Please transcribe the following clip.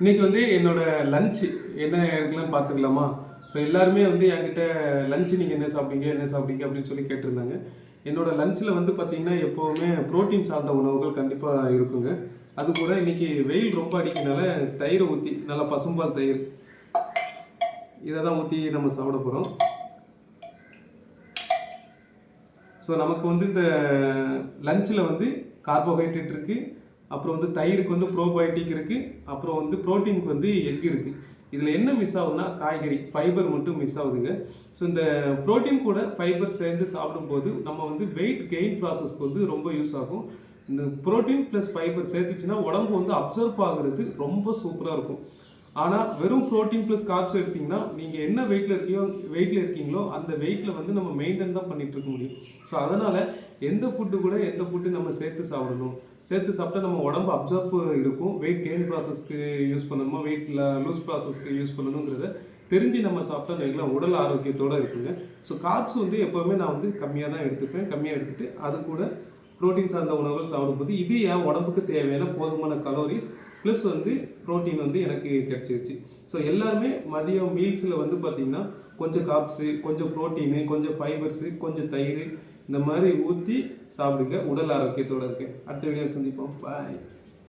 இன்னைக்கு வந்து என்னோட லஞ்சு என்ன எடுக்கலாம்னு பார்த்துக்கலாமா? ஸோ எல்லாருமே வந்து என்கிட்ட லஞ்சு நீங்கள் என்ன சாப்பிட்டீங்க என்ன சாப்பிட்டீங்க அப்படின்னு சொல்லி கேட்டிருந்தாங்க. என்னோட லஞ்சில் வந்து பார்த்தீங்கன்னா எப்போவுமே ப்ரோட்டீன் சார்ந்த உணவுகள் கண்டிப்பாக இருக்குங்க. அது கூட இன்னைக்கு வெயில் ரொம்ப அடிக்கிறதுனால தயிரை ஊற்றி நல்லா பசும்பால் தயிர் இதை தான் ஊற்றி நம்ம சாப்பிட போகிறோம். ஸோ நமக்கு வந்து இந்த லஞ்சில் வந்து கார்போஹைட்ரேட் இருக்குது, அப்புறம் வந்து தயிருக்கு வந்து ப்ரோபயோட்டிக் இருக்குது, அப்புறம் வந்து ப்ரோட்டீனுக்கு வந்து எக் இருக்குது. இதில் என்ன மிஸ் ஆகுதுன்னா காய்கறி ஃபைபர் மட்டும் மிஸ் ஆகுதுங்க. ஸோ இந்த ப்ரோட்டீன் கூட ஃபைபர் சேர்ந்து சாப்பிடும்போது நம்ம வந்து வெயிட் கெயின் ப்ராசஸ்க்கு வந்து ரொம்ப யூஸ் ஆகும். இந்த ப்ரோட்டீன் ப்ளஸ் ஃபைபர் சேர்த்துச்சுன்னா உடம்பு வந்து அப்சர்வ் ஆகுறது ரொம்ப சூப்பராக இருக்கும். ஆனால் வெறும் ப்ரோட்டீன் ப்ளஸ் கார்ப்ஸ் எடுத்திங்கன்னா நீங்கள் என்ன வெயிட்டில் இருக்கீங்களோ அந்த வெயிட்டில் வந்து நம்ம மெயின்டைன் தான் பண்ணிகிட்டு இருக்க முடியும். ஸோ அதனால் எந்த ஃபுட்டு கூட எந்த ஃபுட்டு நம்ம சேர்த்து சாப்பிடணும், சேர்த்து சாப்பிட்டா நம்ம உடம்பு அப்சர்வ் இருக்கும், வெயிட் கெயின் ப்ராசஸ்க்கு யூஸ் பண்ணணுமா வெயிட் லூஸ் ப்ராசஸ்க்கு யூஸ் பண்ணணுங்கிறத தெரிஞ்சு நம்ம சாப்பிட்டா வைங்களா உடல் ஆரோக்கியத்தோடு இருக்குங்க. ஸோ கார்ப்ஸ் வந்து எப்போவுமே நான் வந்து கம்மியாக தான் எடுத்துப்பேன். கம்மியாக எடுத்துகிட்டு அது கூட ப்ரோட்டீன் சார்ந்த உணவுகள் சாப்பிடும்போது இது என் உடம்புக்கு தேவையான போதுமான கலோரிஸ் ப்ளஸ் வந்து ப்ரோட்டீன் வந்து எனக்கு கிடச்சிருச்சு. ஸோ எல்லாருமே மதியம் மீல்ஸில் வந்து பார்த்திங்கன்னா கொஞ்சம் கார்ப்ஸு, கொஞ்சம் ப்ரோட்டீனு, கொஞ்சம் ஃபைபர்ஸு, கொஞ்சம் தயிர் இந்த மாதிரி ஊற்றி சாப்பிடுங்க. உடல் ஆரோக்கியத்தோடு இருக்கு. அடுத்த வீடியோவில் சந்திப்போம். பாய்.